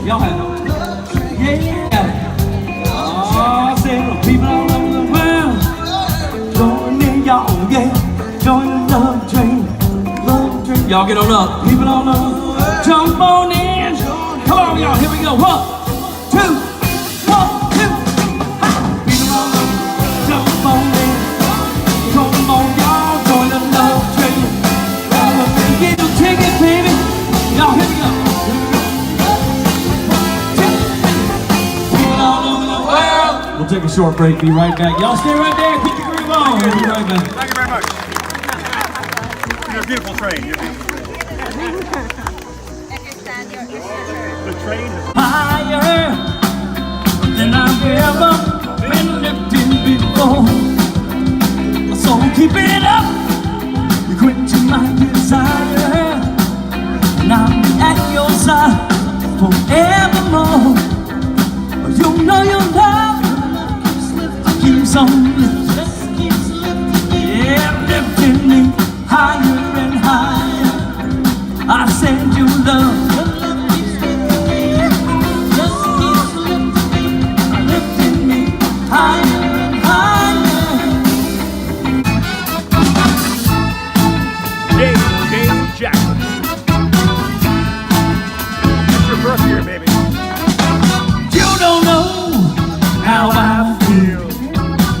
Y'all have yeah. Oh, say people all over the world, join in y'all, yeah. Join the love train, love train. Y'all get on up. People all over the world, jump on in. Come on, y'all. Here we go. 1, 2, 1, 2. People all over, jump on in. Come on, y'all. Join the love train. Get your ticket, baby. Y'all, here we go. We'll take a short break, be right back. Y'all stay right there, keep your groove on. We'll be right back. Thank you very much. You're a beautiful train. You're a beautiful train. The train is higher than I've ever been lifted before. So keep it up, you quench my desire, and I'll be at your side forevermore. You know your love keeps on lifting, yeah, lifting me higher and higher. I said you love just keeps lifting me higher and higher. Dave Jackson. It's your birth year, baby. You don't know how I feel.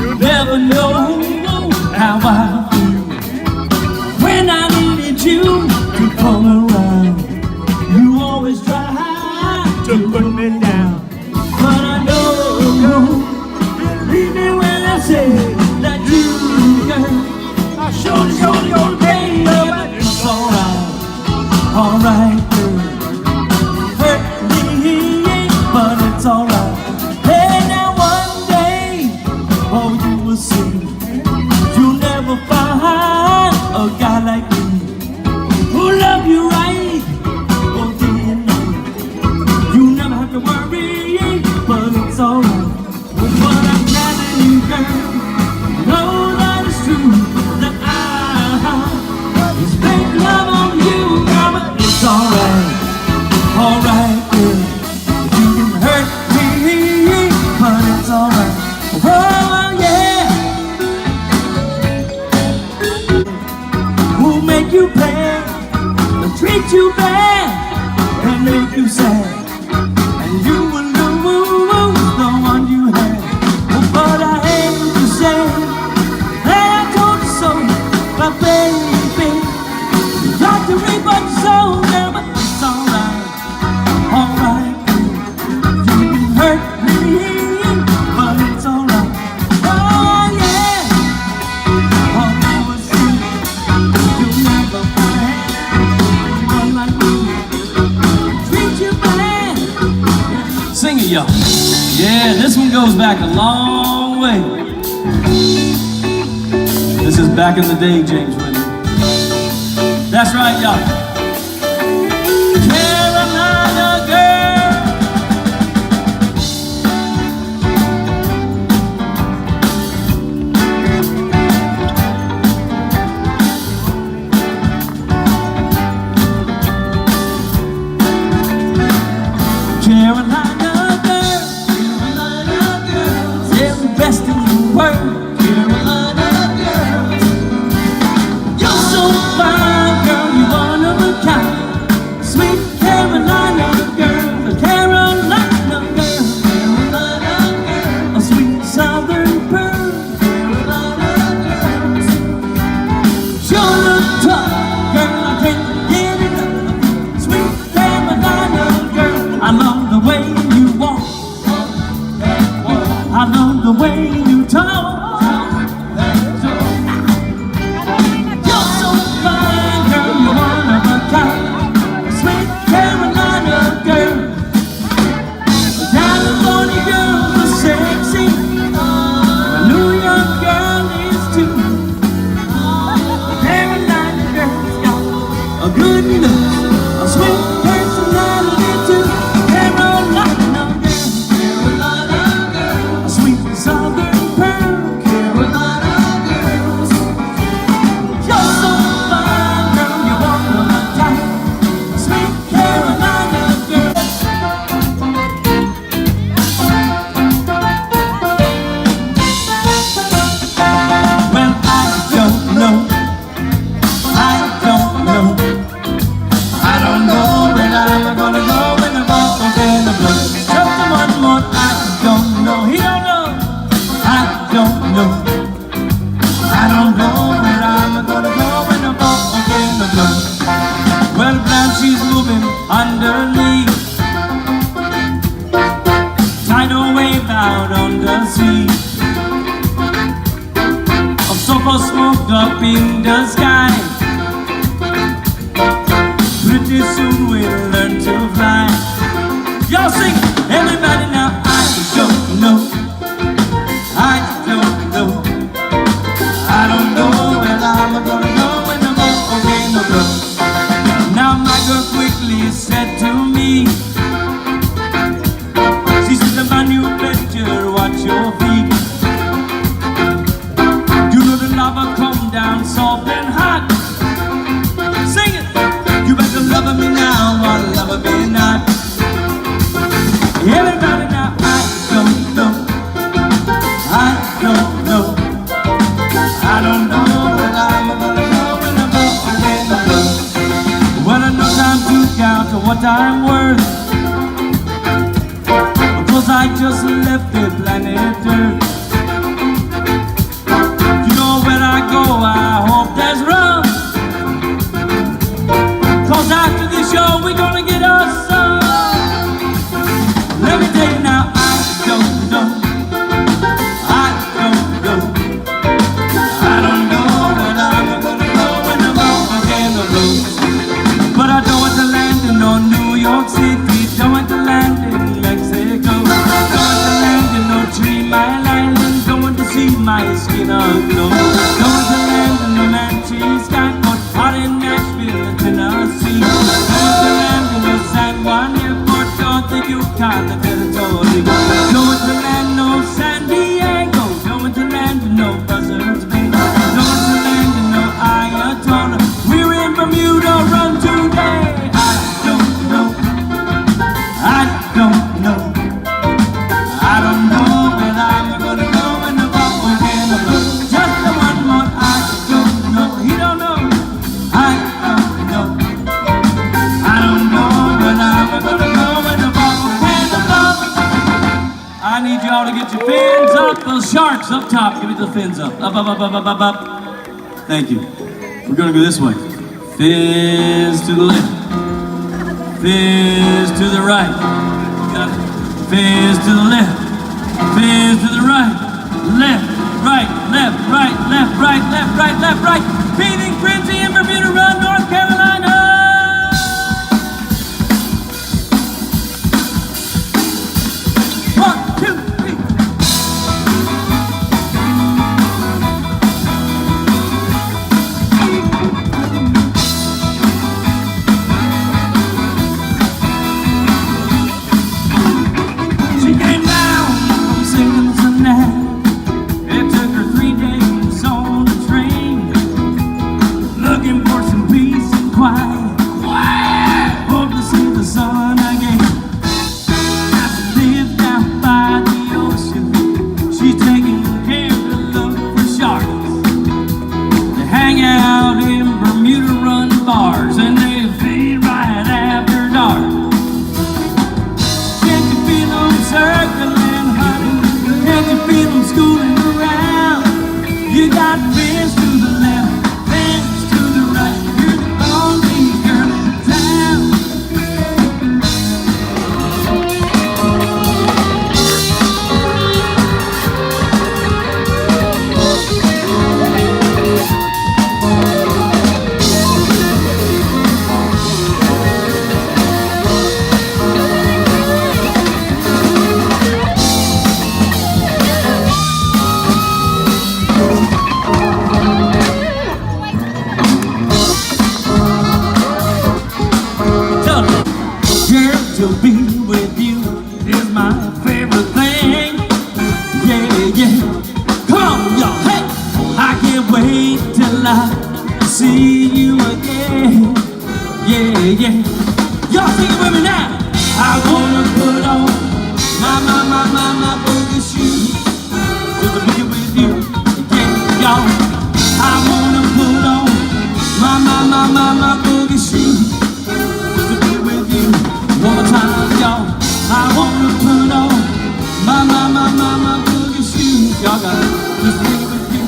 You never know how I feel. When I needed you to come around, you always try to put me down. But I know, believe me when I say that you, girl, I surely gonna pay you, but it's alright, girl. Hurt me, but it's alright. Hey, now one day, oh, you will see, you'll never find a guy like me who love you right. Oh, do you know? You never have to worry, but it's alright. But I'm telling you, girl, know that it's true that I is making love on you, girl, but it's alright, alright, girl. You can hurt me, but it's alright. Oh yeah. Who'll make you pay, treat you bad, and make you sad, and you will lose the one you had. Oh, but I hate to say that I told you so, but baby, you got to reap what you sow, girl, but it's alright, alright. You can hurt me, but it's alright. Oh yeah. I'll never see, you'll never find one like me. Treat you bad. Sing it, y'all. Yeah, this one goes back a long way. This is back in the day, James Whitney. That's right, y'all. Carolina girl. Carolina girl, they're the best in the world. Carolina girl, you're so fine, girl, you're one of a kind. Sweet Carolina girl, Carolina girl, Carolina girl, a sweet southern pearl. Carolina girl, sure look tough, girl, I can't get enough. Sweet Carolina girl, I love the way you walk, I love the way you talk. You're so fine, girl, you're one of a kind. Sweet Carolina girl, California girls are sexy, a New York girl is too. Carolina girl's got a good look, a sweet personality too. Carolina girl, Carolina girl, a sweet southern pearl. Carolina girls, you're so fine, girl, you're one of a kind. Sweet Carolina girl. out on the sea. So far smoke up in the sky. Pretty soon we'll learn to fly. Y'all sing, everybody now. I don't know. I don't know. I don't know where I'm gonna go when the volcano blows. Now my girl quickly said to me, she said, my new adventure, watch your feet. You know the lava come down soft and hot. Sing it! You better love me now or love me not. Everybody now, I don't know. I don't know. I don't know what I'm gonna go when the volcano blows. Well, I know time to count to what I'm worth, because I just left the planet Earth. You know where I go, I hope there's rum, 'cause after this show we're gonna get us some. Let me tell you now, I don't know. I don't know. I don't know where I'm gonna go when the volcano blows. But I don't want to land in no New York City, don't want to land in Mexico, don't want to land in no 3 Mile Island, don't want to see my skin aglow, don't want to land in no Manchester skyport, out in Nashville, Tennessee, don't want to land in no San Juan Airport, don't think you can the territory, don't want to land no San Diego, don't want to land in no Buzzards Bay, don't want to land in no Ayatollah, we're in Bermuda, run today. I don't know. I don't know. I don't know where I'm gonna go when the volcano blows. Just the one more. I don't know. He don't know. I don't know. I don't know where I'm gonna go when the volcano blows. I need y'all to get your fins up. Those sharks up top. Give me the fins up. Up, up, up, up, up, up, up. Thank you. We're gonna go this way. Fins to the left. Fins to the right. Got it. Fins to the left. Fins to the right. Left, right, left, right, left, right, left, right, left, right. Feeding frenzy in Bermuda Run, North Carolina. One, two, three. She came down from Cincinnati. It took her 3 days on the train, looking for some peace and quiet. Hope to see the sun again. Now she lives down by the ocean. She's taking care to look for sharks. They hang out in Bermuda Run bars and they feed right after dark. Can't you feel them circling, honey? Can't you feel them schooling around? You got fins to the left, fins to the right. You're the only girl in town. Tell me, girl, to be with you is my favorite thing. Yeah, yeah. Come on, y'all. Hey, I can't wait till I see you again. Yeah, yeah. Y'all sing it with me now. I wanna put on my boogie shoes just to be with you. Yeah, y'all. I wanna put on my boogie shoes just to be with you. One more time, y'all. I wanna put on my boogie shoes. Y'all got it. Just be with you.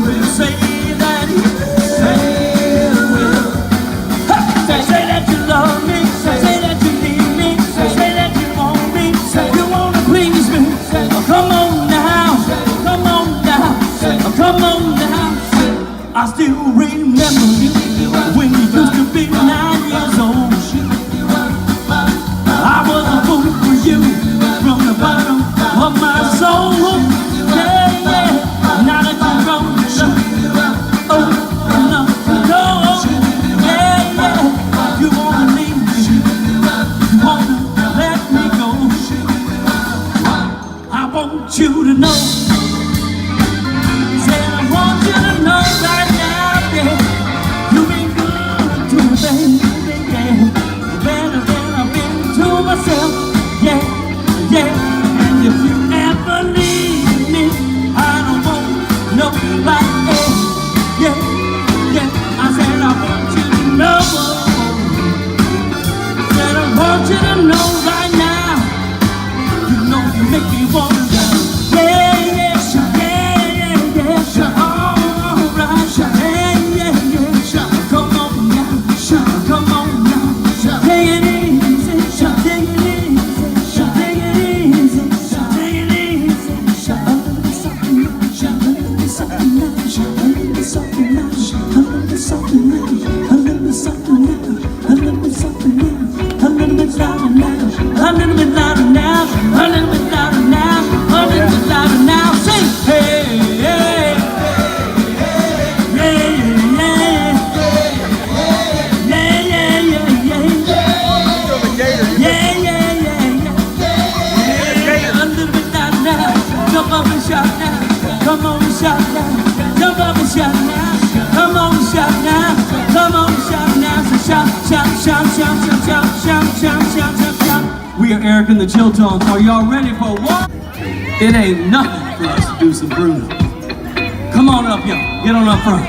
We'll say that you say will. Say that you love me. Say that you need me. Say that you want me. Say you wanna please me. Say want you to know. Said I want you to know right now, yeah. You've been good to me, baby, yeah. Better than I've been to myself, yeah, yeah. And if you ever leave me, I don't want nobody else, yeah, yeah. I said I want you to know. Said I want you to know right now. You know you make me wanna go. Yeah, yeah, sure, yeah, yeah, yeah, sure. Alright, sure, yeah, yeah, yeah, sure. Come on now, sure, come on now, sure. Take it easy, sure, take it easy, sure, take it easy, sure, take it easy, sure. A little something now, sure, a little something now, sure, a little something now, sure, a little something now, a little something now, a little something now, a little bit louder now, a little bit louder now, a little bit louder now, a little bit louder now. Sing, hey, hey, yeah, yeah, yeah, yeah, yeah, yeah, yeah, yeah. A little bit louder now, jump up and shout now, come on and shout now, jump up and shout now, come on and shout now, come on and shout now. So shout, shout, shout, shout, shout, shout, shout, shout, shout, shout, shout. We are Eric and the Chill Tones. Are y'all ready for what? It ain't nothing for us to do some Bruno. Come on up, y'all. Get on up front.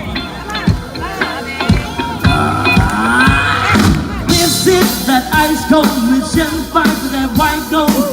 This is that ice cold mission fight for that white gold.